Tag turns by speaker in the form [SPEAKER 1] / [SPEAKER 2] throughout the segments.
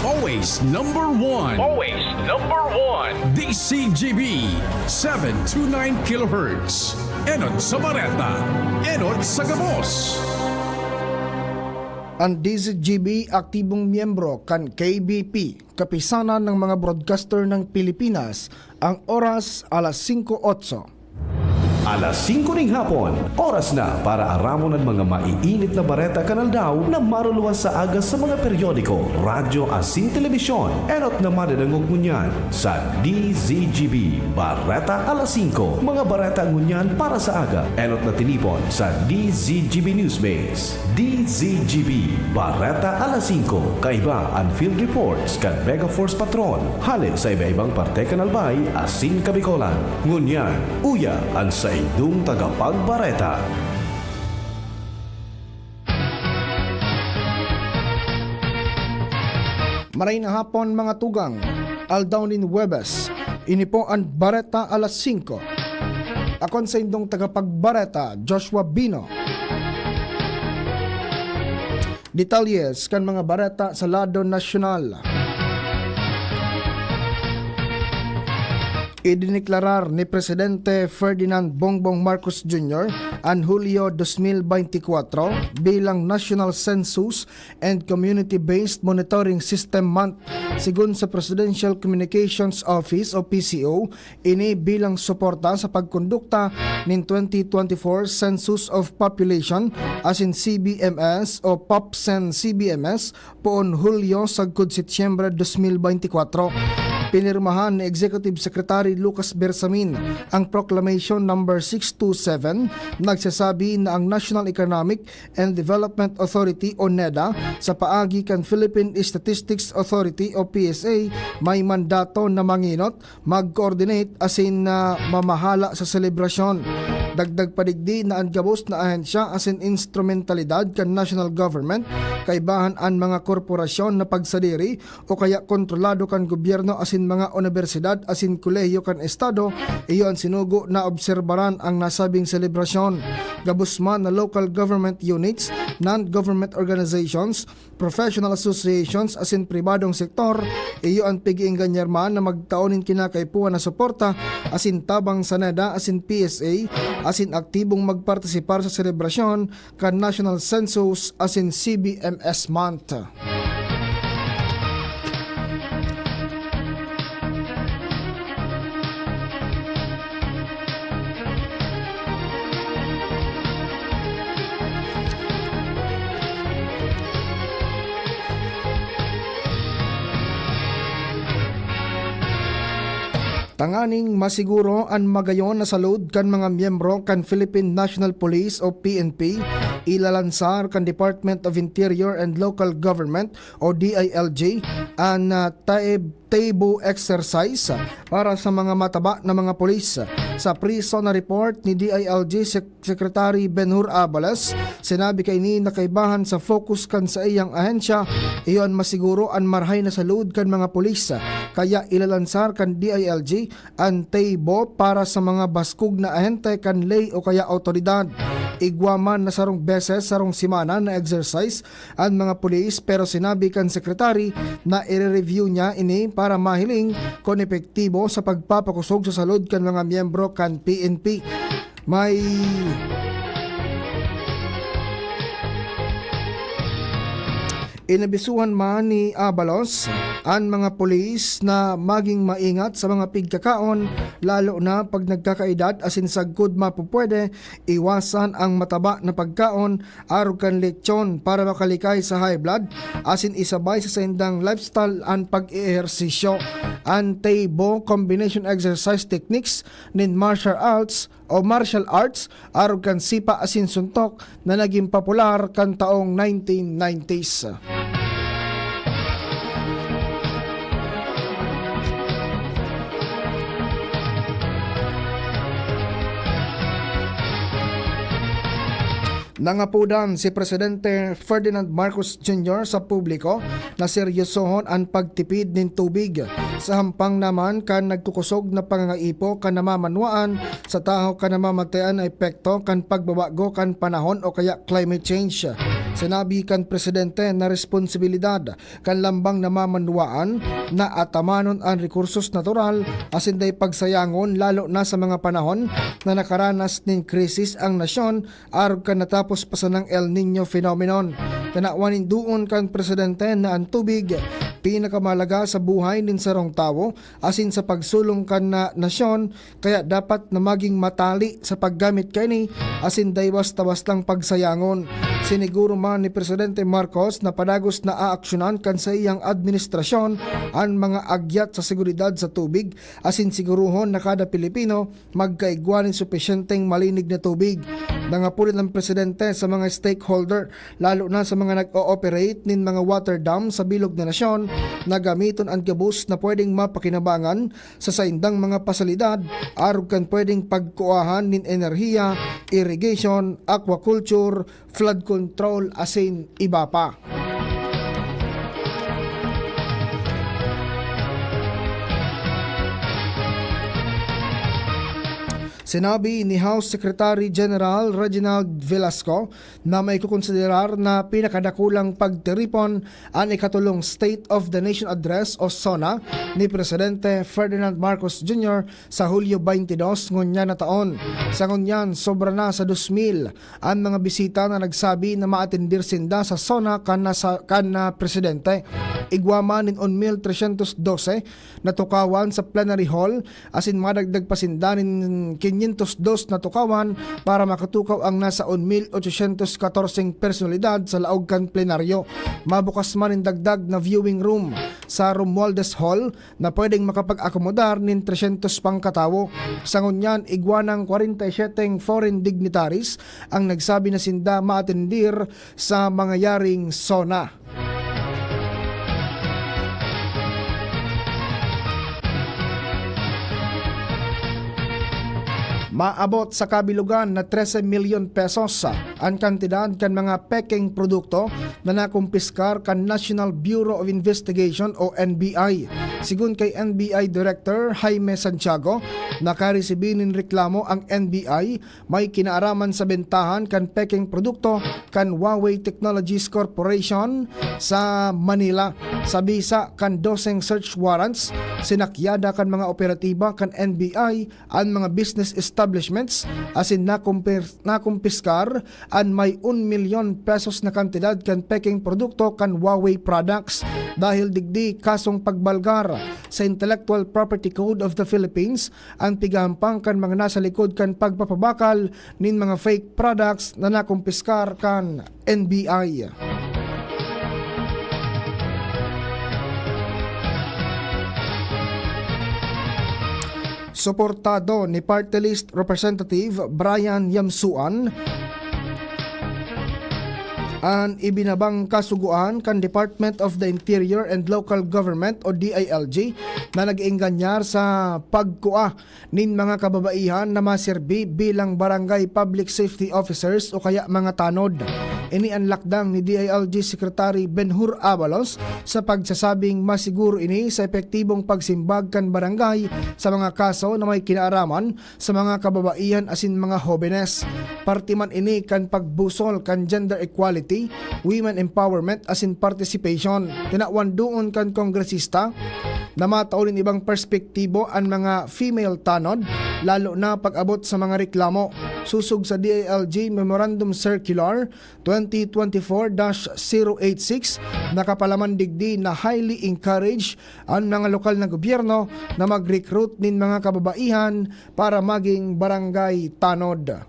[SPEAKER 1] Always number one.
[SPEAKER 2] Always number one.
[SPEAKER 1] DCGB 729 kHz. Enot sa Bareta. Enot sa Gabos.
[SPEAKER 3] Ang DCGB aktibong miyembro kan KBP, kapisanan ng mga broadcaster ng Pilipinas, ang oras alas 5:08.
[SPEAKER 4] Alas 5 ng hapon, oras na para aramon ang mga maiinit na bareta kanaldaw na maruluwas sa agas sa mga periodiko, radyo asin telebisyon. Enot na madadangog ngunyan sa DZGB Bareta alas 5. Mga bareta ngunyan para sa aga. Enot na tinipon sa DZGB Newsbase. DZGB Bareta alas 5. Kaiba ang field reports kan Mega Force Patrol. Halin sa iba-ibang parte kanalbay asin kabikolan. Ngunyan, uya ang sa idong tagapagbareta.
[SPEAKER 3] Maray na hapon mga tugang, Aldaunin Webes, ini po ang Bareta alas 5. Akon sa indong tagapagbareta, Joshua Bino. Detalyes kan mga bareta sa lado nasyonal. Idiniklarar ni Presidente Ferdinand Bongbong Marcos Jr. ang Hulyo 2024 bilang National Census and Community-Based Monitoring System Month. Sigun sa Presidential Communications Office o PCO, ini bilang suporta sa pagkondukta ng 2024 Census of Population as in CBMS o POPSEN CBMS poon Hulyo sagkod Setyembre 2024. Pinirmahan ni Executive Secretary Lucas Bersamin ang Proclamation No. 627, nagsasabi na ang National Economic and Development Authority o NEDA sa paagi kan Philippine Statistics Authority o PSA may mandato na manginot, mag-coordinate asin na mamahala sa selebrasyon. Dagdag padigdi na ang gabos na ahensya asin instrumentalidad kan national government kaibahan ang mga korporasyon na pagsadiri o kaya kontrolado kan gobyerno asin mga universidad asin kolehiyo kan estado, iyo ang sinugo na obserbaran ang nasabing selebrasyon. Gabos man na local government units, non-government organizations, professional associations asin pribadong sektor, iyo ang pag-iingganyarman na magtaonin kinakaipuan na suporta asin tabang sa NEDA asin PSA asin aktibong magpartisipar sa selebrasyon kan National Census asin CBMS Month. Tanganing masiguro ang magayon na salud kan mga miyembro kan Philippine National Police o PNP, ilalansar kan Department of Interior and Local Government o DILG ang Taibo exercise para sa mga mataba na mga pulis. Sa pre-so na report ni DILG Secretary Benhur Abalas, sinabi kay ni nakaibahan sa focus kan sa iyang ahensya, iyon masiguro ang marhay na salud kan mga pulis. Kaya ilalansar kan DILG ang Taibo para sa mga baskog na ahente kan lay o kaya autoridad. Igwaman na sarong beses sarong simana na exercise ang mga pulis, pero sinabi kan sekretary na i-review niya ini para mahiling kung epektibo sa pagpapakusog sa salud kan mga miyembro kan PNP. May inabisuhan man ni Abalos ang mga pulis na maging maingat sa mga pigkakaon, lalo na pag nagkakaedad asin sagkod mapupwede iwasan ang mataba na pagkaon arog kan lechon para makalikay sa high blood asin isabay sa sendang lifestyle ang pag-ehersisyo. Ang Taibo combination exercise techniques nin martial arts arog kan sipa asin suntok na naging popular kan taong 1990s. Nangapudan si Presidente Ferdinand Marcos Jr. sa publiko na seryosohon ang pagtipid ng tubig. Sa hampang naman kan nagkukusog na pangangaipo kan namamanwaan sa tao kan namamatayan na epekto kan pagbabago kan panahon o kaya climate change. Sinabi kan presidente na responsibilidad kan lambang na mamanduaan na atamanon ang rekursos natural asin day pagsayangon lalo na sa mga panahon na nakaranas ning krisis ang nasyon arog kan natapos pa sa ng El Nino phenomenon. Tanawanin doon kan presidente na ang tubig pinakamalaga sa buhay nin sarong tao asin sa pagsulong kan na nasyon kaya dapat na maging matali sa paggamit kani asin day basta-bastang pagsayangon. Siniguro man ni Presidente Marcos na padagos na aaksyonan kan sa iyang administrasyon ang mga agyat sa seguridad sa tubig asin siguruhon na kada Pilipino magkaigwanin supisyenteng malinig na tubig. Nangapulit ng Presidente sa mga stakeholder lalo na sa mga nag-ooperate nin mga water dam sa bilog na nasyon na gamiton ang gabos na pwedeng mapakinabangan sa saindang mga pasalidad arog kan pwedeng pagkuahan nin enerhiya, irrigation, aquaculture, flood control asin iba pa. Sinabi ni House Secretary General Reginald Velasco na may kukonsiderar na pinakadakulang pagtiripon ang ikatulong State of the Nation Address o SONA ni Presidente Ferdinand Marcos Jr. sa Hulyo 22 ngunya na taon. Sa ngunyan, sobra na sa 2,000 ang mga bisita na nagsabi na maatindir sinda sa SONA kan na Presidente. Igwaman nin 1,312 na tukawan sa plenary hall asin madagdag pasinda nin 502 na tukawan para makatukaw ang nasa 1,814 personalidad sa laog kan plenaryo. Mabukas man nin dagdag na viewing room sa Romualdez Hall na pwedeng makapag-akomodar nin 300 pang katawo. Sa ngunyan, igwanang 47 foreign dignitaries ang nagsabi na sinda maatendir sa mga yaring SONA. Maabot sa kabilugan na 13 million pesos ang kantidad kan mga peking produkto na nakumpiskar kan National Bureau of Investigation o NBI. Sigun kay NBI Director Jaime Santiago, nakaresibinin reklamo ang NBI may kinaaraman sa bentahan kan peking produkto kan Huawei Technologies Corporation sa Manila. Sa bisa kan 12 search warrants, sinakyada kan mga operatiba kan NBI ang mga business establishments asin nakumpiskar an may 1 million pesos na kantidad kan peking produkto kan Huawei products dahil digdi kasong pagbalgar sa Intellectual Property Code of the Philippines ang pigahampang kan mga nasa likod kan pagpapabakal nin mga fake products na nakumpiskar kan NBI. Suportado ni Party List Representative Brian Yamsuan ang ibinabang kasuguan kan Department of the Interior and Local Government o DILG na nag-iinganyar sa pagkua nin mga kababaihan na maserbi bilang barangay public safety officers o kaya mga tanod. Ini ang lakdang ni DILG Secretary Benhur Abalos sa pagsasabing masiguro ini sa epektibong pagsimbag kan barangay sa mga kaso na may kinaaraman sa mga kababaihan asin mga hobenes. Parte man ini kan pagbusol kan gender equality, women empowerment asin participation. Tinawan doon kan kongresista na mataulin ibang perspektibo ang mga female tanod lalo na pag-abot sa mga reklamo. Susug sa DILG Memorandum Circular 2024-086 nakapalaman digdi na highly encourage ang mga lokal na gobyerno na mag-recruit nin mga kababaihan para maging barangay tanod.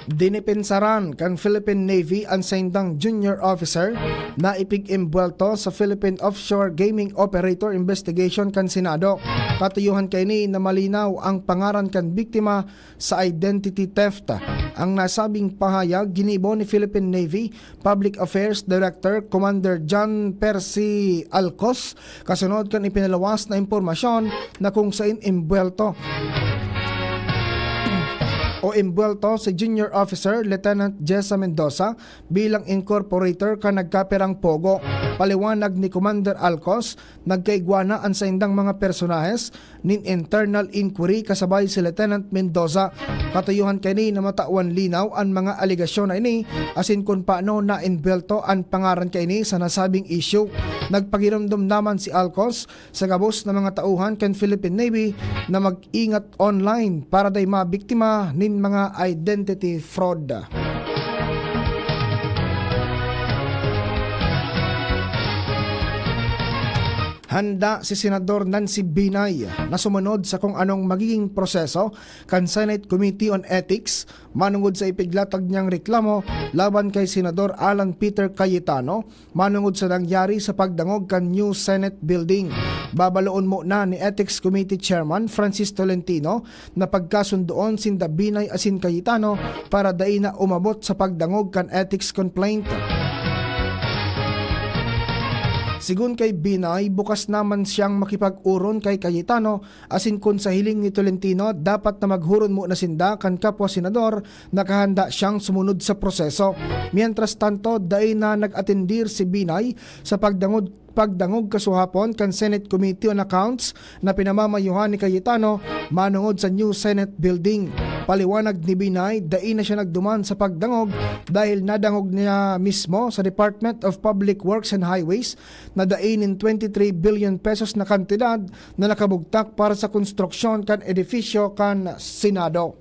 [SPEAKER 3] Dinipensaran kan Philippine Navy ang saindang junior officer na ipig-imbwelto sa Philippine Offshore Gaming Operator Investigation kan Senado. Katuyuhan kay ni na malinaw ang pangaran kan biktima sa identity theft. Ang nasabing pahayag ginibo ni Philippine Navy Public Affairs Director Commander John Percy Alcos kasunod kan ipinalawas na impormasyon na kung saan imbwelto si Junior Officer Lieutenant Jessa Mendoza bilang incorporator ka nagkaperang pogo. Paliwanag ni Commander Alcos, nagkaigwana ang saindang mga personahes nin internal inquiry kasabay si Lieutenant Mendoza. Katuyuhan kani na matawan linaw ang mga aligasyon na ini asin kung paano na inbelto ang pangaran kay ini sa nasabing issue. Nagpagiramdam naman si Alcos sa gabos na mga tauhan kan Philippine Navy na mag-ingat online para day mabiktima nin mga identity fraud. Handa si Senador Nancy Binay na sumunod sa kung anong magiging proseso kan Senate Committee on Ethics manungod sa ipiglatag niyang reklamo laban kay Senador Alan Peter Cayetano manungod sa nangyari sa pagdangog kan New Senate Building. Babaloon mo na ni Ethics Committee Chairman Francis Tolentino na pagkasundoon sinda Binay asin Cayetano para dai na umabot sa pagdangog kan ethics complaint. Sigun kay Binay, bukas naman siyang makipag-uron kay Cayetano asin kun sa hiling ni Tolentino dapat na maghuron mo na sinda kan kapwa senador nakahanda siyang sumunod sa proseso. Mientras tanto, dai na nag-atendir si Binay sa pagdangog kasuhapon kan Senate Committee on Accounts na pinamamayuhan ni Cayetano manungod sa New Senate Building. Paliwanag ni Binay, dai na siya nagduman sa pagdangog dahil nadangog niya mismo sa Department of Public Works and Highways na dainin 23 billion pesos na kantidad na nakabugtak para sa konstruksyon kan edifisyo kan Senado.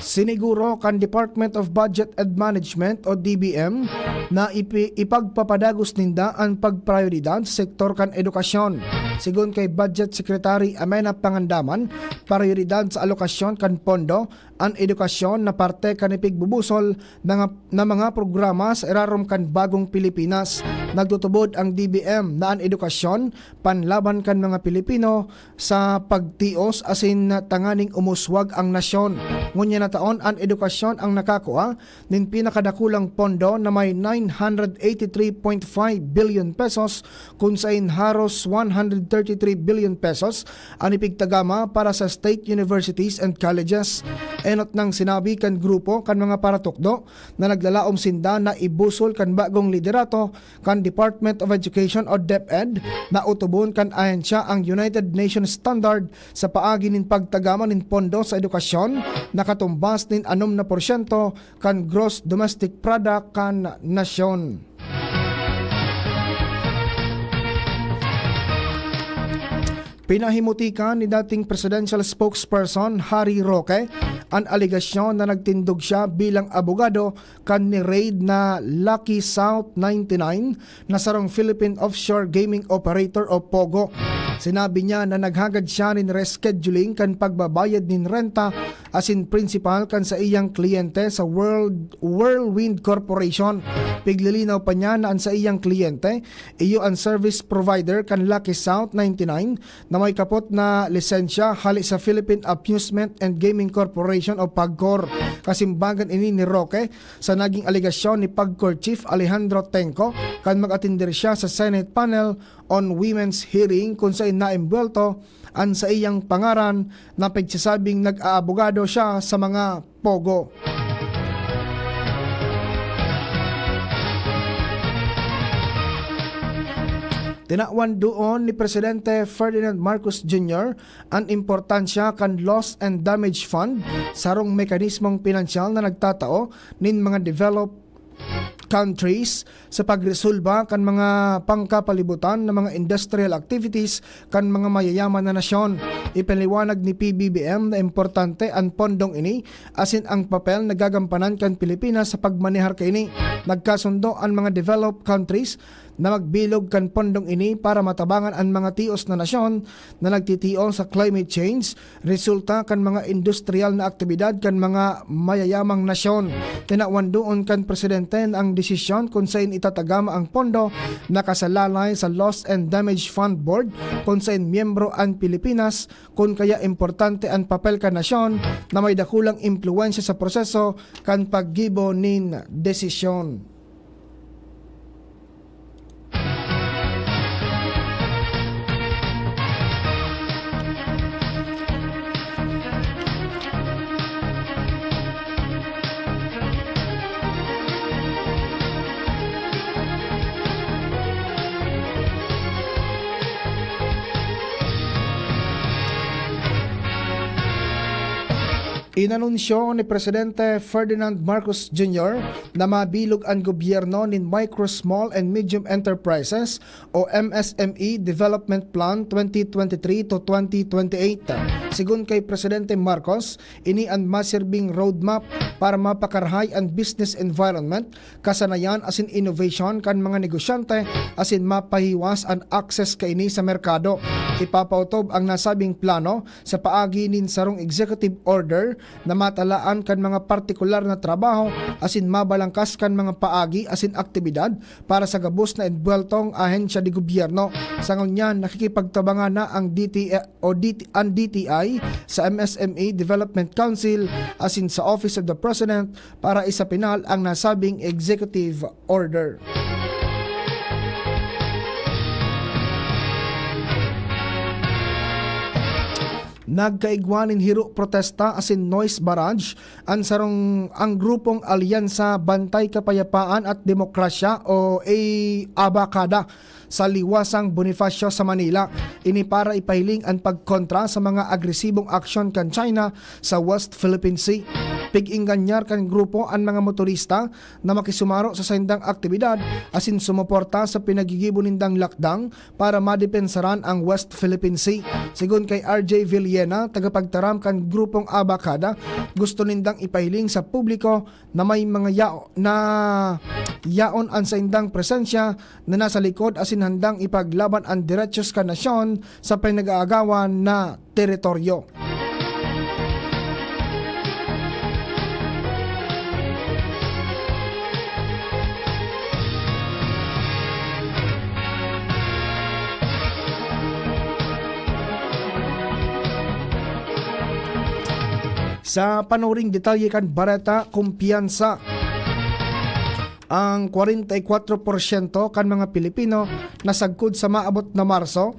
[SPEAKER 3] Siniguro kan Department of Budget and Management o DBM na ipagpapadagos ninda ang pagprioridad sa sektor kan edukasyon. Sigun kay Budget Secretary Amena Pangandaman, prioridad sa alokasyon kan pondo ang edukasyon na parte kan ipigbubusol na mga programa sa irarom kan bagong Pilipinas. Nagtutubod ang DBM na ang edukasyon panlaban kan mga Pilipino sa pagtios asin tanganing umuswag ang nasyon. Ngunya na taon ang edukasyon ang nakakuha nin pinakadakulang pondo na may 983.5 billion pesos kung sain haros 133 billion pesos ang ipigtagama para sa state universities and colleges. Enot nang sinabi kan grupo kan mga paratukdo na naglalaom sinda na ibusol kan bagong liderato kan Department of Education o DepEd na utubon kan ahensya ang United Nations Standard sa paagi nin pagtagama nin pondo sa edukasyon na katumbas nin 6% kan gross domestic product kan nasyon. Pinahimutikan ni dating presidential spokesperson Harry Roque ang aligasyon na nagtindog siya bilang abogado kan ni raid na Lucky South 99 na sarong Philippine Offshore Gaming Operator o POGO. Sinabi niya na naghagad siya nin rescheduling kan pagbabayad nin renta asin principal kan sa iyang kliyente sa Whirlwind Corporation. Piglilinaw pa niya na ang sa iyang kliyente iyo ang service provider kan Lucky South 99 na may kapot na lisensya hali sa Philippine Amusement and Gaming Corporation o PAGCOR. Kasimbagan ini ni Roque sa naging aligasyon ni PAGCOR Chief Alejandro Tenco kan mag-atindir siya sa Senate panel on Women's Hearing kung saan naimbuelto ang sa iyang pangaran na pagsasabing nag-aabogado siya sa mga pogo. Tinawan doon ni Presidente Ferdinand Marcos Jr. ang importansya kan Loss and Damage Fund sarong mekanismong pinansyal na nagtatao nin mga developed countries sa pagresolba kan mga pangkapalibutan ng mga industrial activities kan mga mayayaman na nasyon. Ipinaliwanag ni PBBM na importante ang pondong ini asin ang papel na gagampanan kan Pilipinas sa pagmanehar kaini. Nagkasundo ang mga developed countries na magbilog kan pondong ini para matabangan ang mga tios na nasyon na nagtitiong sa climate change, resulta kan mga industrial na aktibidad kan mga mayayamang nasyon. Tinawan doon kan presidente ang desisyon kung saan itatagama ang pondo na kasalalay sa Loss and Damage Fund Board kung saan miyembro ang Pilipinas, kung kaya importante ang papel kan nasyon na may dakulang impluensya sa proseso kan paggibo nin desisyon. Inanunsyo ni Presidente Ferdinand Marcos Jr. na mabilog ang gobyerno ni Micro, Small and Medium Enterprises o MSME Development Plan 2023 to 2028. Sigun kay Presidente Marcos, ini ang masirbing roadmap para mapakarhay ang business environment, kasanayan asin innovation kan mga negosyante asin mapahiwas ang access kaini sa merkado. Ipapautob ang nasabing plano sa paagi nin sarong executive order na matalaan kan mga partikular na trabaho asin mabalangkas kan mga paagi asin aktibidad para sa gabos na enbueltong ahensya di gobyerno. Sa ngunyan, nakikipagtabangan na ang DTI sa MSME Development Council asin sa Office of the President para isapinal ang nasabing executive order. Nagkaigwanin hiro protesta asin noise barrage ang grupong Alyansa Bantay Kapayapaan at Demokrasya o ABACADA sa liwasang Bonifacio sa Manila. Ini para ipahiling ang pagkontra sa mga agresibong aksyon kan China sa West Philippine Sea. Pig-inganyar kan grupo ang mga motorista na makisumaro sa sindang aktibidad asin sumuporta sa pinagigibo nindang lakdang para madepensaran ang West Philippine Sea. Sigun kay RJ Villena, tagapagtaram kan grupong ABACADA, gusto nindang ipahiling sa publiko na may mga yaon ang sindang presensya na nasa likod asin handang ipaglaban ang derechos kan nasyon sa pinag-aagawan na teritoryo. Sa panuring detalye kan Bareta Kumpiyansa, ang 44% kan mga Pilipino nasagkod sa maabot na Marso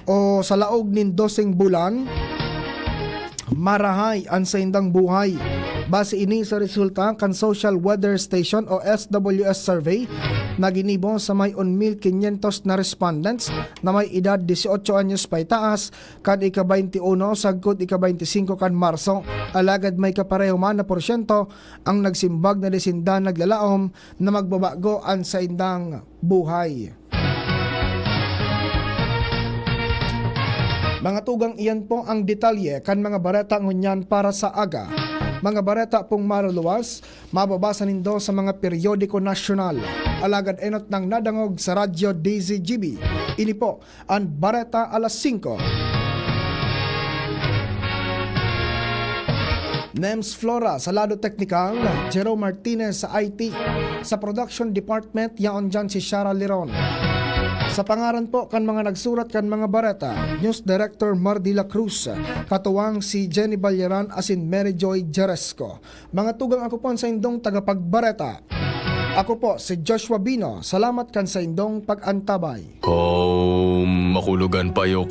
[SPEAKER 3] o sa laog nin 12 bulan marahay ang saindang buhay. Base ini sa resulta kan Social Weather Station o SWS survey na ginibo sa may 1,500 na respondents na may edad 18 anyos pa itaas kad ika-21 sagkod ika-25 kan Marso. Alagad may kapareho man na porsyento ang nagsimbag na desinda naglalaom na magbabago ang saindang buhay. Mga tugang iyan po ang detalye kan mga bareta ngunyan para sa aga. Mga bareta pong maruluwas, mababasa nindo sa mga periodiko nasyonal. Alagad enot ng nadangog sa Radyo DZGB. Ini po ang Bareta alas 5. Nems Flora sa lado technical, Jerome Martinez sa IT. Sa production department, yaon dyan si Shara Liron. Sa pangaran po kan mga nagsurat kan mga bareta, News Director Mar de la Cruz, katuwang si Jenny Balleran asin Mary Joy Jeresco. Mga tugang ako po sa indong tagapagbareta. Ako po si Joshua Bino. Salamat kan sa indong pag-antabay.
[SPEAKER 2] Makulugan pa yo